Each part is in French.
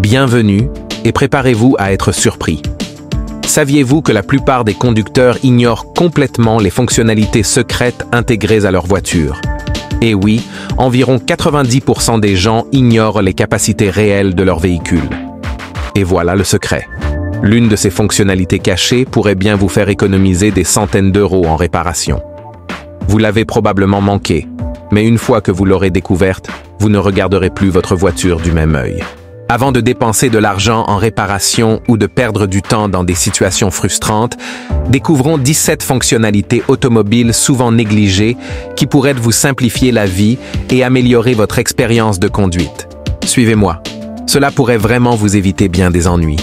Bienvenue et préparez-vous à être surpris. Saviez-vous que la plupart des conducteurs ignorent complètement les fonctionnalités secrètes intégrées à leur voiture? Et oui, environ 90% des gens ignorent les capacités réelles de leur véhicule. Et voilà le secret. L'une de ces fonctionnalités cachées pourrait bien vous faire économiser des centaines d'euros en réparation. Vous l'avez probablement manqué, mais une fois que vous l'aurez découverte, vous ne regarderez plus votre voiture du même œil. Avant de dépenser de l'argent en réparation ou de perdre du temps dans des situations frustrantes, découvrons 17 fonctionnalités automobiles souvent négligées qui pourraient vous simplifier la vie et améliorer votre expérience de conduite. Suivez-moi. Cela pourrait vraiment vous éviter bien des ennuis.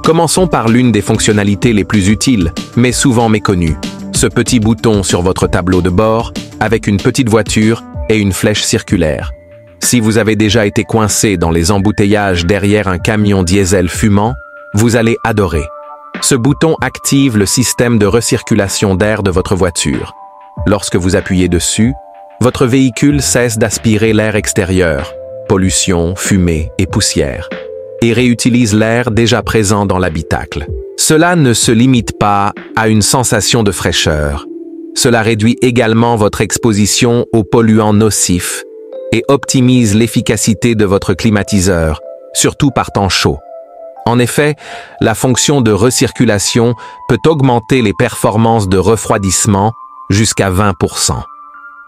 Commençons par l'une des fonctionnalités les plus utiles, mais souvent méconnues. Ce petit bouton sur votre tableau de bord, avec une petite voiture et une flèche circulaire. Si vous avez déjà été coincé dans les embouteillages derrière un camion diesel fumant, vous allez adorer. Ce bouton active le système de recirculation d'air de votre voiture. Lorsque vous appuyez dessus, votre véhicule cesse d'aspirer l'air extérieur, pollution, fumée et poussière, et réutilise l'air déjà présent dans l'habitacle. Cela ne se limite pas à une sensation de fraîcheur. Cela réduit également votre exposition aux polluants nocifs et optimise l'efficacité de votre climatiseur, surtout par temps chaud. En effet, la fonction de recirculation peut augmenter les performances de refroidissement jusqu'à 20%.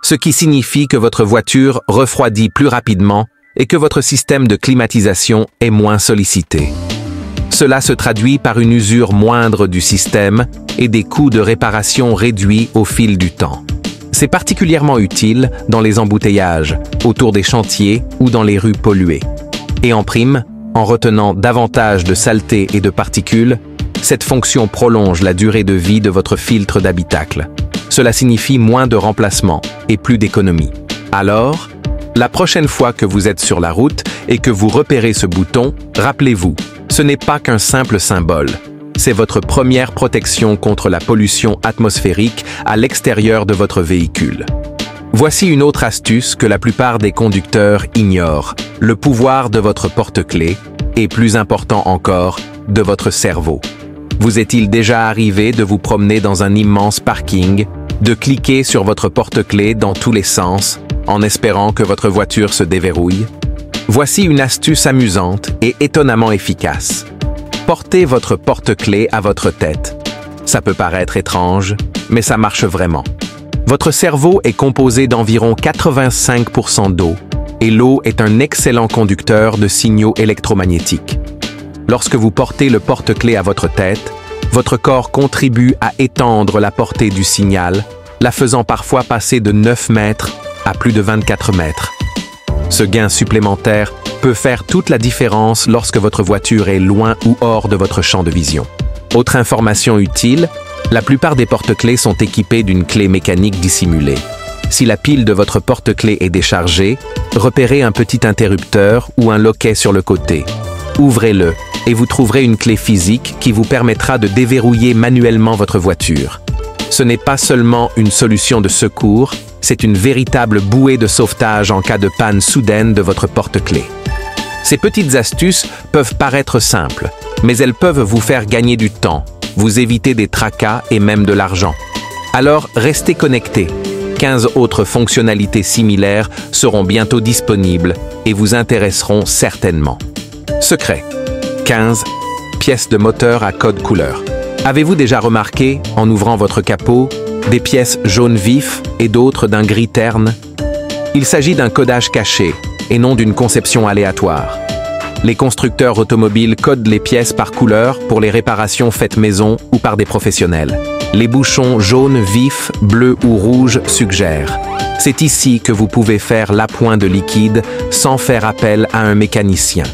Ce qui signifie que votre voiture refroidit plus rapidement et que votre système de climatisation est moins sollicité. Cela se traduit par une usure moindre du système et des coûts de réparation réduits au fil du temps. C'est particulièrement utile dans les embouteillages, autour des chantiers ou dans les rues polluées. Et en prime, en retenant davantage de saleté et de particules, cette fonction prolonge la durée de vie de votre filtre d'habitacle. Cela signifie moins de remplacement et plus d'économie. Alors, la prochaine fois que vous êtes sur la route et que vous repérez ce bouton, rappelez-vous, ce n'est pas qu'un simple symbole. C'est votre première protection contre la pollution atmosphérique à l'extérieur de votre véhicule. Voici une autre astuce que la plupart des conducteurs ignorent, le pouvoir de votre porte-clés et, plus important encore, de votre cerveau. Vous est-il déjà arrivé de vous promener dans un immense parking, de cliquer sur votre porte-clés dans tous les sens, en espérant que votre voiture se déverrouille? Voici une astuce amusante et étonnamment efficace. Portez votre porte-clés à votre tête. Ça peut paraître étrange, mais ça marche vraiment. Votre cerveau est composé d'environ 85% d'eau, et l'eau est un excellent conducteur de signaux électromagnétiques. Lorsque vous portez le porte-clés à votre tête, votre corps contribue à étendre la portée du signal, la faisant parfois passer de 9 mètres à plus de 24 mètres. Ce gain supplémentaire peut faire toute la différence lorsque votre voiture est loin ou hors de votre champ de vision. Autre information utile, la plupart des porte-clés sont équipés d'une clé mécanique dissimulée. Si la pile de votre porte-clés est déchargée, repérez un petit interrupteur ou un loquet sur le côté. Ouvrez-le et vous trouverez une clé physique qui vous permettra de déverrouiller manuellement votre voiture. Ce n'est pas seulement une solution de secours, c'est une véritable bouée de sauvetage en cas de panne soudaine de votre porte-clés. Ces petites astuces peuvent paraître simples, mais elles peuvent vous faire gagner du temps, vous éviter des tracas et même de l'argent. Alors restez connectés. 15 autres fonctionnalités similaires seront bientôt disponibles et vous intéresseront certainement. Secret. 15. Pièces de moteur à code couleur. Avez-vous déjà remarqué, en ouvrant votre capot, des pièces jaune vif et d'autres d'un gris terne? Il s'agit d'un codage caché et non d'une conception aléatoire. Les constructeurs automobiles codent les pièces par couleur pour les réparations faites maison ou par des professionnels. Les bouchons jaune vif, bleu ou rouge suggèrent. C'est ici que vous pouvez faire l'appoint de liquide sans faire appel à un mécanicien.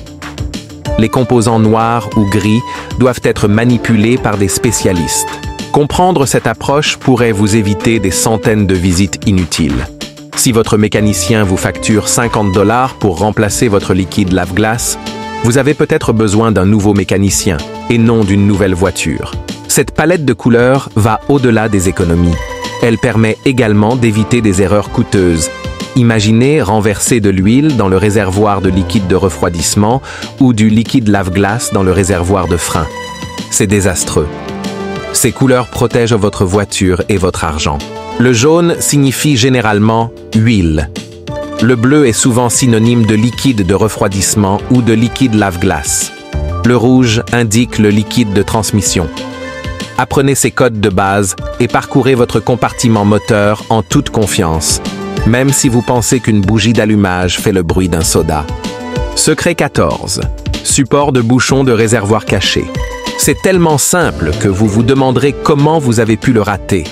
Les composants noirs ou gris doivent être manipulés par des spécialistes. Comprendre cette approche pourrait vous éviter des centaines de visites inutiles. Si votre mécanicien vous facture 50 $ pour remplacer votre liquide lave-glace, vous avez peut-être besoin d'un nouveau mécanicien et non d'une nouvelle voiture. Cette palette de couleurs va au-delà des économies. Elle permet également d'éviter des erreurs coûteuses Imaginez renverser de l'huile dans le réservoir de liquide de refroidissement ou du liquide lave-glace dans le réservoir de frein. C'est désastreux. Ces couleurs protègent votre voiture et votre argent. Le jaune signifie généralement huile. Le bleu est souvent synonyme de liquide de refroidissement ou de liquide lave-glace. Le rouge indique le liquide de transmission. Apprenez ces codes de base et parcourez votre compartiment moteur en toute confiance, même si vous pensez qu'une bougie d'allumage fait le bruit d'un soda. Secret 14. Support de bouchon de réservoir caché. C'est tellement simple que vous vous demanderez comment vous avez pu le rater.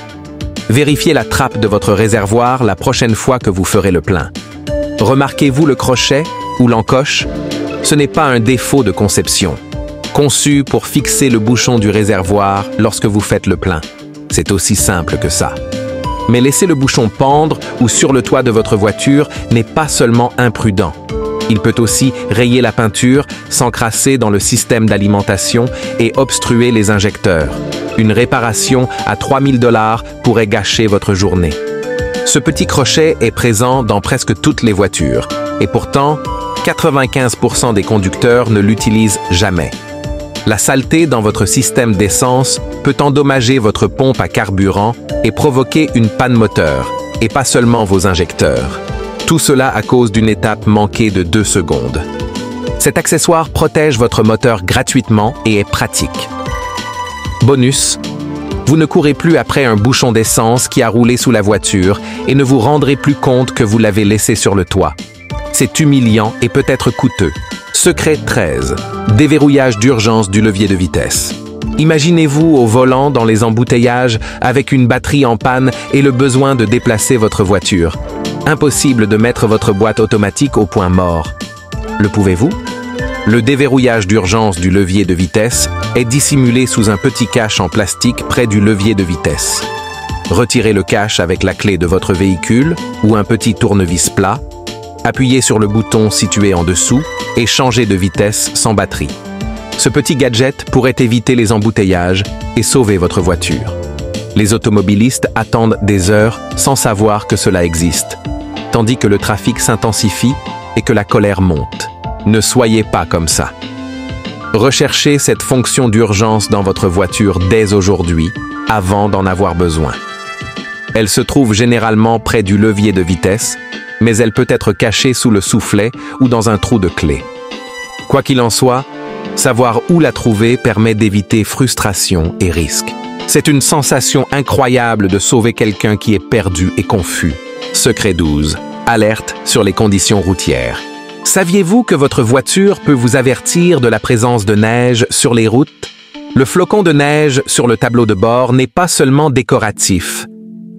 Vérifiez la trappe de votre réservoir la prochaine fois que vous ferez le plein. Remarquez-vous le crochet ou l'encoche? Ce n'est pas un défaut de conception. Conçu pour fixer le bouchon du réservoir lorsque vous faites le plein. C'est aussi simple que ça. Mais laisser le bouchon pendre ou sur le toit de votre voiture n'est pas seulement imprudent. Il peut aussi rayer la peinture, s'encrasser dans le système d'alimentation et obstruer les injecteurs. Une réparation à 3 000 $ pourrait gâcher votre journée. Ce petit crochet est présent dans presque toutes les voitures. Et pourtant, 95% des conducteurs ne l'utilisent jamais. La saleté dans votre système d'essence peut endommager votre pompe à carburant et provoquer une panne moteur, et pas seulement vos injecteurs. Tout cela à cause d'une étape manquée de 2 secondes. Cet accessoire protège votre moteur gratuitement et est pratique. Bonus, vous ne courez plus après un bouchon d'essence qui a roulé sous la voiture et ne vous rendrez plus compte que vous l'avez laissé sur le toit. C'est humiliant et peut être coûteux. Secret 13. Déverrouillage d'urgence du levier de vitesse. Imaginez-vous au volant dans les embouteillages avec une batterie en panne et le besoin de déplacer votre voiture. Impossible de mettre votre boîte automatique au point mort. Le pouvez-vous? Le déverrouillage d'urgence du levier de vitesse est dissimulé sous un petit cache en plastique près du levier de vitesse. Retirez le cache avec la clé de votre véhicule ou un petit tournevis plat. Appuyez sur le bouton situé en dessous et changez de vitesse sans batterie. Ce petit gadget pourrait éviter les embouteillages et sauver votre voiture. Les automobilistes attendent des heures sans savoir que cela existe, tandis que le trafic s'intensifie et que la colère monte. Ne soyez pas comme ça. Recherchez cette fonction d'urgence dans votre voiture dès aujourd'hui, avant d'en avoir besoin. Elle se trouve généralement près du levier de vitesse, mais elle peut être cachée sous le soufflet ou dans un trou de clé. Quoi qu'il en soit, savoir où la trouver permet d'éviter frustration et risques. C'est une sensation incroyable de sauver quelqu'un qui est perdu et confus. Secret 12. Alerte sur les conditions routières. Saviez-vous que votre voiture peut vous avertir de la présence de neige sur les routes? Le flocon de neige sur le tableau de bord n'est pas seulement décoratif.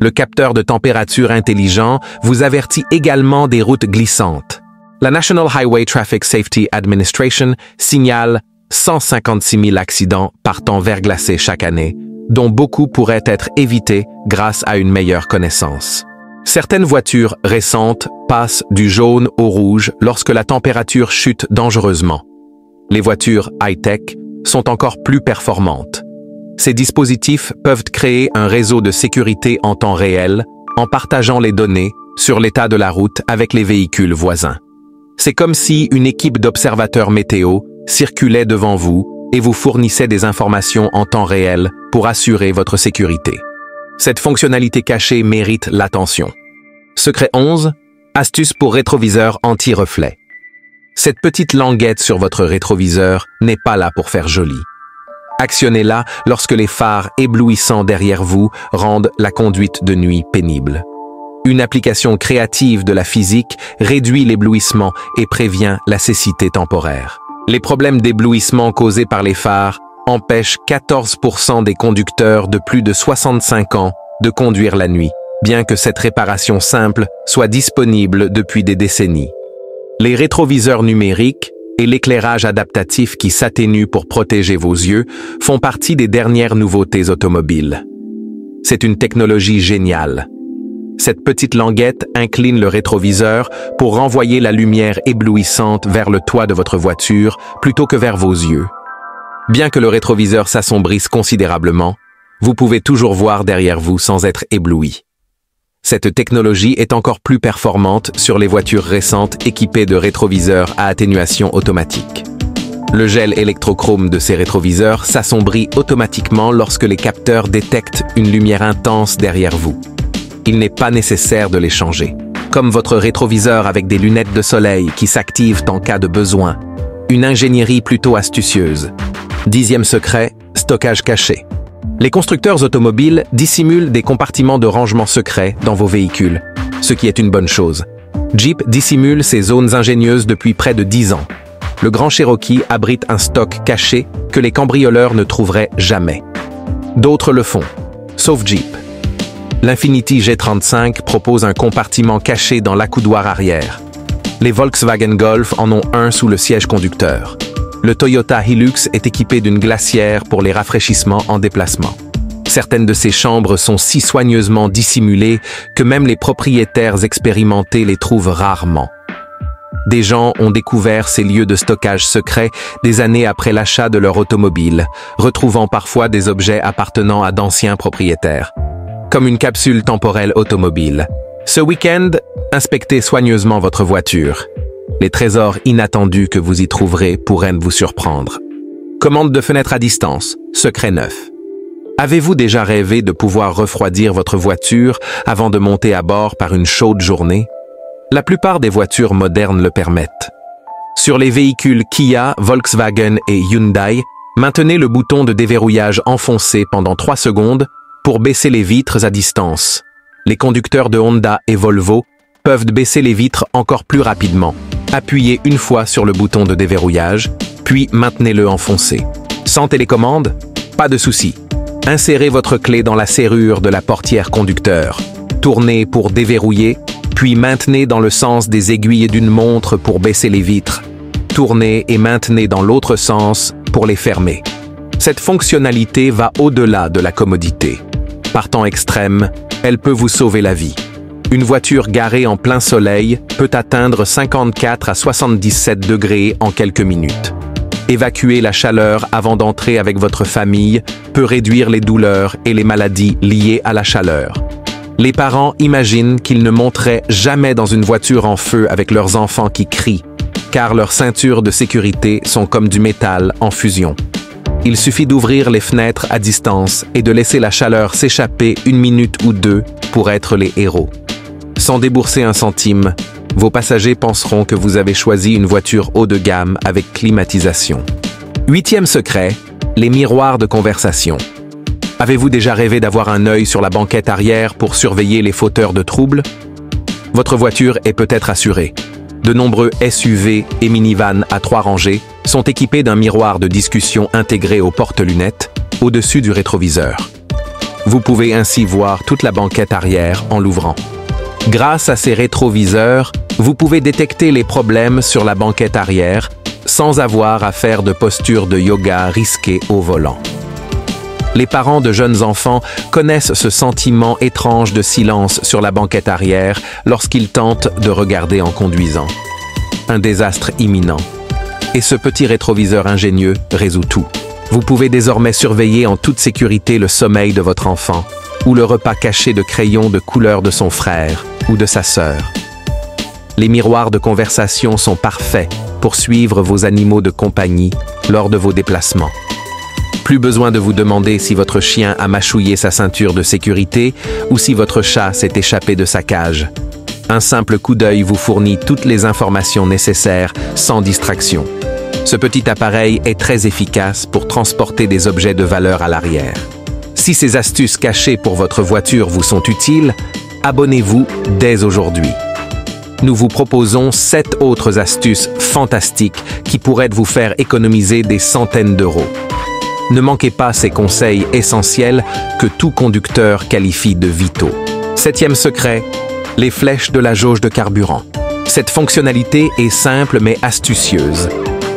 Le capteur de température intelligent vous avertit également des routes glissantes. La National Highway Traffic Safety Administration signale 156 000 accidents par temps verglacé chaque année, dont beaucoup pourraient être évités grâce à une meilleure connaissance. Certaines voitures récentes passent du jaune au rouge lorsque la température chute dangereusement. Les voitures high-tech sont encore plus performantes. Ces dispositifs peuvent créer un réseau de sécurité en temps réel en partageant les données sur l'état de la route avec les véhicules voisins. C'est comme si une équipe d'observateurs météo circulait devant vous et vous fournissait des informations en temps réel pour assurer votre sécurité. Cette fonctionnalité cachée mérite l'attention. Secret 11. Astuce pour rétroviseur anti-reflet. Cette petite languette sur votre rétroviseur n'est pas là pour faire joli. Actionnez-la lorsque les phares éblouissants derrière vous rendent la conduite de nuit pénible. Une application créative de la physique réduit l'éblouissement et prévient la cécité temporaire. Les problèmes d'éblouissement causés par les phares empêchent 14% des conducteurs de plus de 65 ans de conduire la nuit, bien que cette réparation simple soit disponible depuis des décennies. Les rétroviseurs numériques et l'éclairage adaptatif qui s'atténue pour protéger vos yeux font partie des dernières nouveautés automobiles. C'est une technologie géniale. Cette petite languette incline le rétroviseur pour renvoyer la lumière éblouissante vers le toit de votre voiture plutôt que vers vos yeux. Bien que le rétroviseur s'assombrisse considérablement, vous pouvez toujours voir derrière vous sans être ébloui. Cette technologie est encore plus performante sur les voitures récentes équipées de rétroviseurs à atténuation automatique. Le gel électrochrome de ces rétroviseurs s'assombrit automatiquement lorsque les capteurs détectent une lumière intense derrière vous. Il n'est pas nécessaire de les changer. Comme votre rétroviseur avec des lunettes de soleil qui s'activent en cas de besoin. Une ingénierie plutôt astucieuse. 10e secret, stockage caché. Les constructeurs automobiles dissimulent des compartiments de rangement secrets dans vos véhicules, ce qui est une bonne chose. Jeep dissimule ces zones ingénieuses depuis près de 10 ans. Le Grand Cherokee abrite un stock caché que les cambrioleurs ne trouveraient jamais. D'autres le font, sauf Jeep. L'Infiniti G35 propose un compartiment caché dans l'accoudoir arrière. Les Volkswagen Golf en ont un sous le siège conducteur. Le Toyota Hilux est équipé d'une glacière pour les rafraîchissements en déplacement. Certaines de ces chambres sont si soigneusement dissimulées que même les propriétaires expérimentés les trouvent rarement. Des gens ont découvert ces lieux de stockage secrets des années après l'achat de leur automobile, retrouvant parfois des objets appartenant à d'anciens propriétaires. Comme une capsule temporelle automobile. Ce week-end, inspectez soigneusement votre voiture. Les trésors inattendus que vous y trouverez pourraient vous surprendre. Commande de fenêtre à distance, secret 9. Avez-vous déjà rêvé de pouvoir refroidir votre voiture avant de monter à bord par une chaude journée? La plupart des voitures modernes le permettent. Sur les véhicules Kia, Volkswagen et Hyundai, maintenez le bouton de déverrouillage enfoncé pendant 3 secondes pour baisser les vitres à distance. Les conducteurs de Honda et Volvo peuvent baisser les vitres encore plus rapidement. Appuyez une fois sur le bouton de déverrouillage, puis maintenez-le enfoncé. Sans télécommande? Pas de souci. Insérez votre clé dans la serrure de la portière conducteur. Tournez pour déverrouiller, puis maintenez dans le sens des aiguilles d'une montre pour baisser les vitres. Tournez et maintenez dans l'autre sens pour les fermer. Cette fonctionnalité va au-delà de la commodité. Par temps extrême, elle peut vous sauver la vie. Une voiture garée en plein soleil peut atteindre 54 à 77 degrés en quelques minutes. Évacuer la chaleur avant d'entrer avec votre famille peut réduire les douleurs et les maladies liées à la chaleur. Les parents imaginent qu'ils ne monteraient jamais dans une voiture en feu avec leurs enfants qui crient, car leurs ceintures de sécurité sont comme du métal en fusion. Il suffit d'ouvrir les fenêtres à distance et de laisser la chaleur s'échapper 1 minute ou 2 pour être les héros. Sans débourser un centime, vos passagers penseront que vous avez choisi une voiture haut de gamme avec climatisation. 8e secret, les miroirs de conversation. Avez-vous déjà rêvé d'avoir un œil sur la banquette arrière pour surveiller les fauteurs de troubles? Votre voiture est peut-être assurée. De nombreux SUV et minivans à 3 rangées sont équipés d'un miroir de discussion intégré aux porte-lunettes au-dessus du rétroviseur. Vous pouvez ainsi voir toute la banquette arrière en l'ouvrant. Grâce à ces rétroviseurs, vous pouvez détecter les problèmes sur la banquette arrière sans avoir à faire de posture de yoga risquée au volant. Les parents de jeunes enfants connaissent ce sentiment étrange de silence sur la banquette arrière lorsqu'ils tentent de regarder en conduisant. Un désastre imminent. Et ce petit rétroviseur ingénieux résout tout. Vous pouvez désormais surveiller en toute sécurité le sommeil de votre enfant ou le repas caché de crayons de couleur de son frère ou de sa sœur. Les miroirs de conversation sont parfaits pour suivre vos animaux de compagnie lors de vos déplacements. Plus besoin de vous demander si votre chien a mâchouillé sa ceinture de sécurité ou si votre chat s'est échappé de sa cage. Un simple coup d'œil vous fournit toutes les informations nécessaires sans distraction. Ce petit appareil est très efficace pour transporter des objets de valeur à l'arrière. Si ces astuces cachées pour votre voiture vous sont utiles, abonnez-vous dès aujourd'hui. Nous vous proposons 7 autres astuces fantastiques qui pourraient vous faire économiser des centaines d'euros. Ne manquez pas ces conseils essentiels que tout conducteur qualifie de vitaux. 7e secret, les flèches de la jauge de carburant. Cette fonctionnalité est simple mais astucieuse.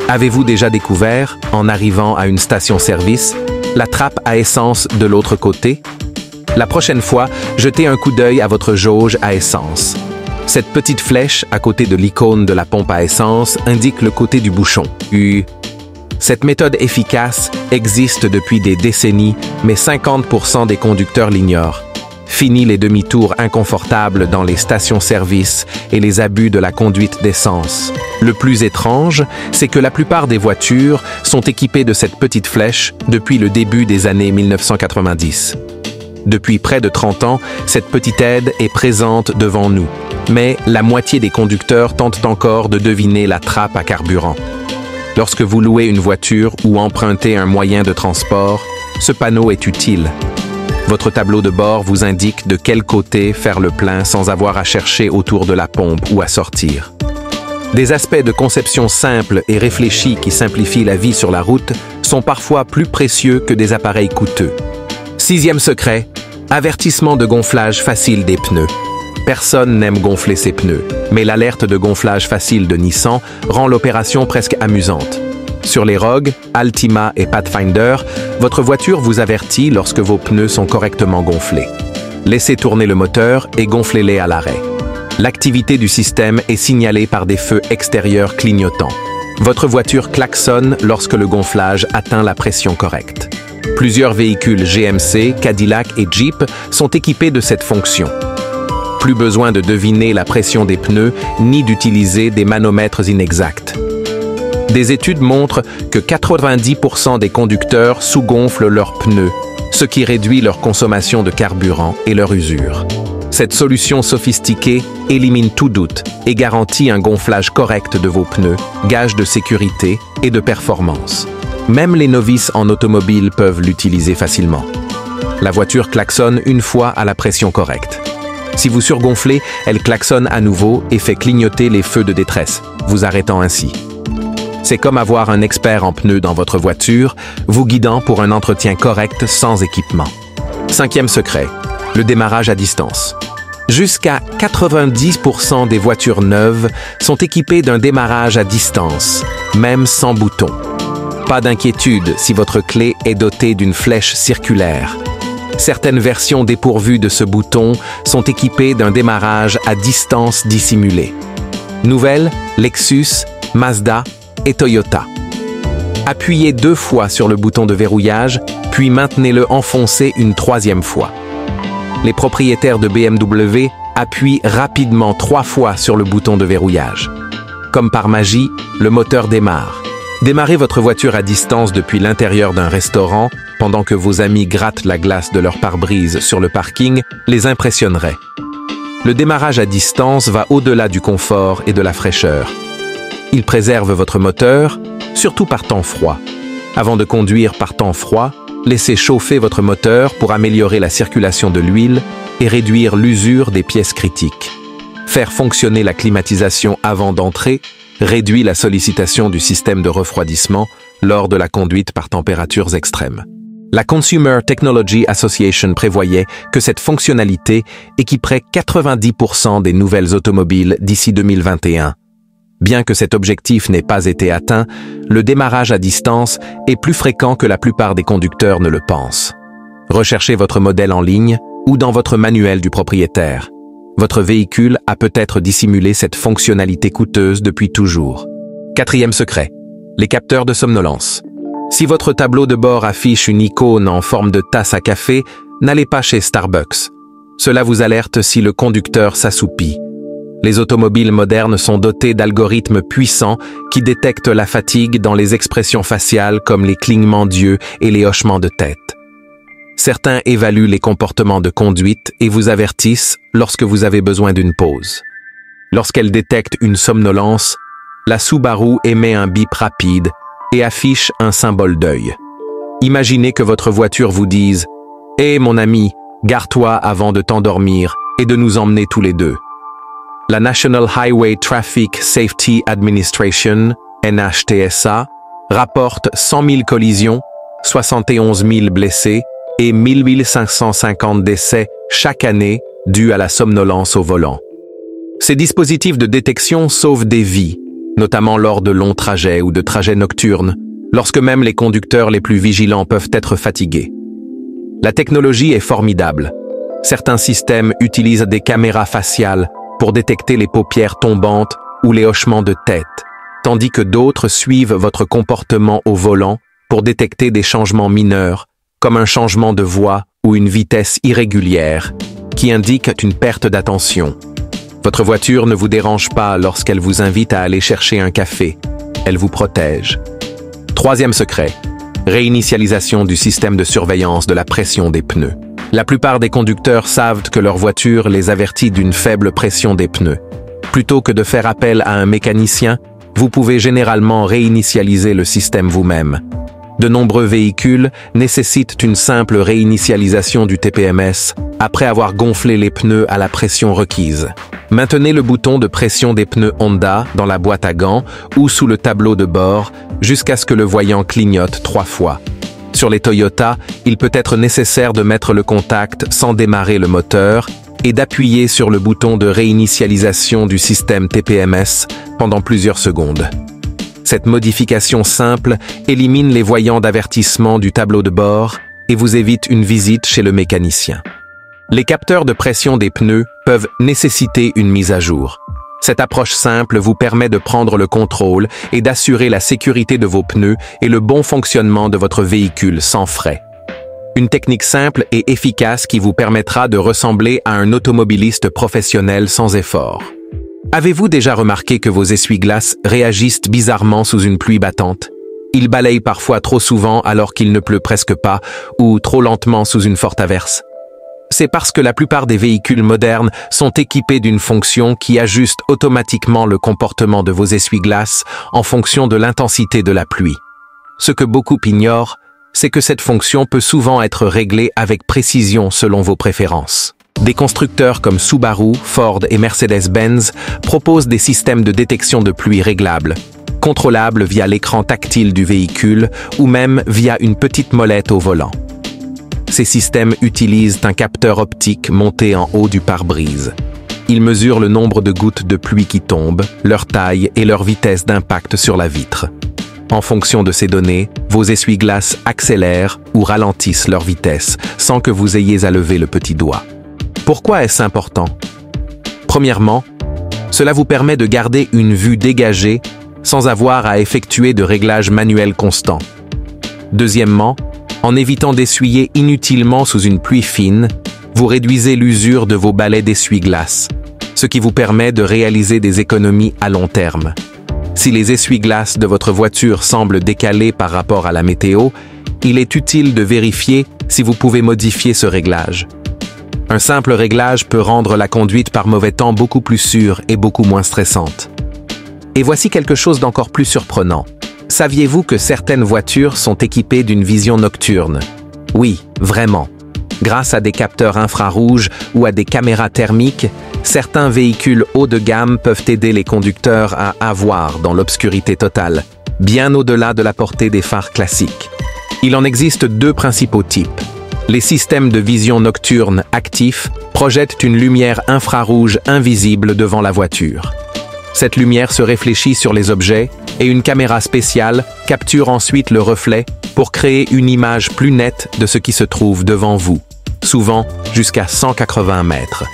Avez-vous déjà découvert, en arrivant à une station-service, la trappe à essence de l'autre côté? La prochaine fois, jetez un coup d'œil à votre jauge à essence. Cette petite flèche à côté de l'icône de la pompe à essence indique le côté du bouchon. Cette méthode efficace existe depuis des décennies, mais 50% des conducteurs l'ignorent. Fini les demi-tours inconfortables dans les stations-service et les abus de la conduite d'essence. Le plus étrange, c'est que la plupart des voitures sont équipées de cette petite flèche depuis le début des années 1990. Depuis près de 30 ans, cette petite aide est présente devant nous. Mais la moitié des conducteurs tentent encore de deviner la trappe à carburant. Lorsque vous louez une voiture ou empruntez un moyen de transport, ce panneau est utile. Votre tableau de bord vous indique de quel côté faire le plein sans avoir à chercher autour de la pompe ou à sortir. Des aspects de conception simples et réfléchis qui simplifient la vie sur la route sont parfois plus précieux que des appareils coûteux. 6e secret, avertissement de gonflage facile des pneus. Personne n'aime gonfler ses pneus, mais l'alerte de gonflage facile de Nissan rend l'opération presque amusante. Sur les Rogue, Altima et Pathfinder, votre voiture vous avertit lorsque vos pneus sont correctement gonflés. Laissez tourner le moteur et gonflez-les à l'arrêt. L'activité du système est signalée par des feux extérieurs clignotants. Votre voiture klaxonne lorsque le gonflage atteint la pression correcte. Plusieurs véhicules GMC, Cadillac et Jeep sont équipés de cette fonction. Plus besoin de deviner la pression des pneus ni d'utiliser des manomètres inexacts. Des études montrent que 90% des conducteurs sous-gonflent leurs pneus, ce qui réduit leur consommation de carburant et leur usure. Cette solution sophistiquée élimine tout doute et garantit un gonflage correct de vos pneus, gage de sécurité et de performance. Même les novices en automobile peuvent l'utiliser facilement. La voiture klaxonne une fois à la pression correcte. Si vous surgonflez, elle klaxonne à nouveau et fait clignoter les feux de détresse, vous arrêtant ainsi. C'est comme avoir un expert en pneus dans votre voiture, vous guidant pour un entretien correct sans équipement. 5e secret, le démarrage à distance. Jusqu'à 90% des voitures neuves sont équipées d'un démarrage à distance, même sans bouton. Pas d'inquiétude si votre clé est dotée d'une flèche circulaire. Certaines versions dépourvues de ce bouton sont équipées d'un démarrage à distance dissimulé. Nouvelle, Lexus, Mazda et Toyota. Appuyez 2 fois sur le bouton de verrouillage, puis maintenez-le enfoncé une 3e fois. Les propriétaires de BMW appuient rapidement 3 fois sur le bouton de verrouillage. Comme par magie, le moteur démarre. Démarrez votre voiture à distance depuis l'intérieur d'un restaurant pendant que vos amis grattent la glace de leur pare-brise sur le parking les impressionnerait. Le démarrage à distance va au-delà du confort et de la fraîcheur. Il préserve votre moteur, surtout par temps froid. Avant de conduire par temps froid, laissez chauffer votre moteur pour améliorer la circulation de l'huile et réduire l'usure des pièces critiques. Faire fonctionner la climatisation avant d'entrer réduit la sollicitation du système de refroidissement lors de la conduite par températures extrêmes. La Consumer Technology Association prévoyait que cette fonctionnalité équiperait 90% des nouvelles automobiles d'ici 2021. Bien que cet objectif n'ait pas été atteint, le démarrage à distance est plus fréquent que la plupart des conducteurs ne le pensent. Recherchez votre modèle en ligne ou dans votre manuel du propriétaire. Votre véhicule a peut-être dissimulé cette fonctionnalité coûteuse depuis toujours. 4e secret, les capteurs de somnolence. Si votre tableau de bord affiche une icône en forme de tasse à café, n'allez pas chez Starbucks. Cela vous alerte si le conducteur s'assoupit. Les automobiles modernes sont dotées d'algorithmes puissants qui détectent la fatigue dans les expressions faciales comme les clignements d'yeux et les hochements de tête. Certains évaluent les comportements de conduite et vous avertissent lorsque vous avez besoin d'une pause. Lorsqu'elle détecte une somnolence, la Subaru émet un bip rapide et affiche un symbole d'œil. Imaginez que votre voiture vous dise « Hé mon ami, gare-toi avant de t'endormir et de nous emmener tous les deux ». La National Highway Traffic Safety Administration, NHTSA, rapporte 100 000 collisions, 71 000 blessés et 1550 décès chaque année dus à la somnolence au volant. Ces dispositifs de détection sauvent des vies, notamment lors de longs trajets ou de trajets nocturnes, lorsque même les conducteurs les plus vigilants peuvent être fatigués. La technologie est formidable. Certains systèmes utilisent des caméras faciales pour détecter les paupières tombantes ou les hochements de tête, tandis que d'autres suivent votre comportement au volant pour détecter des changements mineurs, comme un changement de voix ou une vitesse irrégulière, qui indiquent une perte d'attention. Votre voiture ne vous dérange pas lorsqu'elle vous invite à aller chercher un café. Elle vous protège. Troisième secret, réinitialisation du système de surveillance de la pression des pneus. La plupart des conducteurs savent que leur voiture les avertit d'une faible pression des pneus. Plutôt que de faire appel à un mécanicien, vous pouvez généralement réinitialiser le système vous-même. De nombreux véhicules nécessitent une simple réinitialisation du TPMS après avoir gonflé les pneus à la pression requise. Maintenez le bouton de pression des pneus Honda dans la boîte à gants ou sous le tableau de bord jusqu'à ce que le voyant clignote 3 fois. Sur les Toyota, il peut être nécessaire de mettre le contact sans démarrer le moteur et d'appuyer sur le bouton de réinitialisation du système TPMS pendant plusieurs secondes. Cette modification simple élimine les voyants d'avertissement du tableau de bord et vous évite une visite chez le mécanicien. Les capteurs de pression des pneus peuvent nécessiter une mise à jour. Cette approche simple vous permet de prendre le contrôle et d'assurer la sécurité de vos pneus et le bon fonctionnement de votre véhicule sans frais. Une technique simple et efficace qui vous permettra de ressembler à un automobiliste professionnel sans effort. Avez-vous déjà remarqué que vos essuie-glaces réagissent bizarrement sous une pluie battante? Ils balayent parfois trop souvent alors qu'il ne pleut presque pas ou trop lentement sous une forte averse. C'est parce que la plupart des véhicules modernes sont équipés d'une fonction qui ajuste automatiquement le comportement de vos essuie-glaces en fonction de l'intensité de la pluie. Ce que beaucoup ignorent, c'est que cette fonction peut souvent être réglée avec précision selon vos préférences. Des constructeurs comme Subaru, Ford et Mercedes-Benz proposent des systèmes de détection de pluie réglables, contrôlables via l'écran tactile du véhicule ou même via une petite molette au volant. Ces systèmes utilisent un capteur optique monté en haut du pare-brise. Ils mesurent le nombre de gouttes de pluie qui tombent, leur taille et leur vitesse d'impact sur la vitre. En fonction de ces données, vos essuie-glaces accélèrent ou ralentissent leur vitesse sans que vous ayez à lever le petit doigt. Pourquoi est-ce important? Premièrement, cela vous permet de garder une vue dégagée sans avoir à effectuer de réglages manuels constants. Deuxièmement, en évitant d'essuyer inutilement sous une pluie fine, vous réduisez l'usure de vos balais d'essuie-glace, ce qui vous permet de réaliser des économies à long terme. Si les essuie-glaces de votre voiture semblent décalés par rapport à la météo, il est utile de vérifier si vous pouvez modifier ce réglage. Un simple réglage peut rendre la conduite par mauvais temps beaucoup plus sûre et beaucoup moins stressante. Et voici quelque chose d'encore plus surprenant. Saviez-vous que certaines voitures sont équipées d'une vision nocturne? Oui, vraiment. Grâce à des capteurs infrarouges ou à des caméras thermiques, certains véhicules haut de gamme peuvent aider les conducteurs à voir dans l'obscurité totale, bien au-delà de la portée des phares classiques. Il en existe 2 principaux types. Les systèmes de vision nocturne actifs projettent une lumière infrarouge invisible devant la voiture. Cette lumière se réfléchit sur les objets et une caméra spéciale capture ensuite le reflet pour créer une image plus nette de ce qui se trouve devant vous, souvent jusqu'à 180 mètres.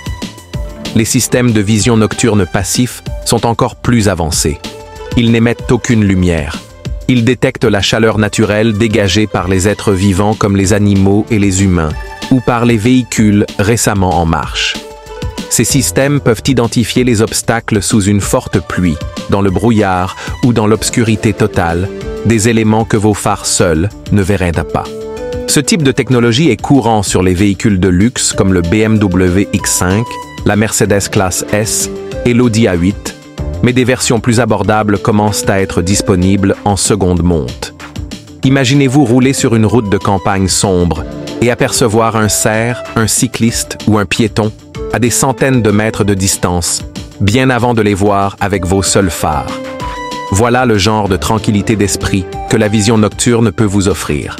Les systèmes de vision nocturne passifs sont encore plus avancés. Ils n'émettent aucune lumière. Ils détectent la chaleur naturelle dégagée par les êtres vivants comme les animaux et les humains, ou par les véhicules récemment en marche. Ces systèmes peuvent identifier les obstacles sous une forte pluie, dans le brouillard ou dans l'obscurité totale, des éléments que vos phares seuls ne verraient pas. Ce type de technologie est courant sur les véhicules de luxe comme le BMW X5, la Mercedes classe S et l'Audi A8, mais des versions plus abordables commencent à être disponibles en seconde monte. Imaginez-vous rouler sur une route de campagne sombre et apercevoir un cerf, un cycliste ou un piéton à des centaines de mètres de distance, bien avant de les voir avec vos seuls phares. Voilà le genre de tranquillité d'esprit que la vision nocturne peut vous offrir.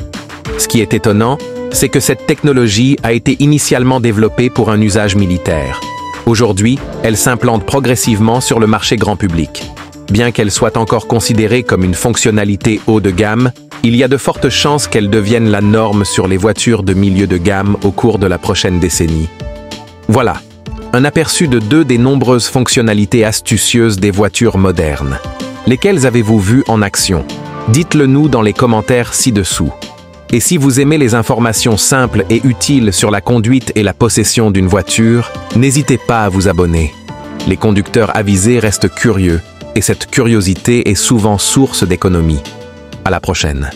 Ce qui est étonnant, c'est que cette technologie a été initialement développée pour un usage militaire. Aujourd'hui, elle s'implante progressivement sur le marché grand public. Bien qu'elle soit encore considérée comme une fonctionnalité haut de gamme, il y a de fortes chances qu'elle devienne la norme sur les voitures de milieu de gamme au cours de la prochaine décennie. Voilà, un aperçu de 2 des nombreuses fonctionnalités astucieuses des voitures modernes. Lesquelles avez-vous vues en action? Dites-le nous dans les commentaires ci-dessous. Et si vous aimez les informations simples et utiles sur la conduite et la possession d'une voiture, n'hésitez pas à vous abonner. Les conducteurs avisés restent curieux, et cette curiosité est souvent source d'économie. À la prochaine.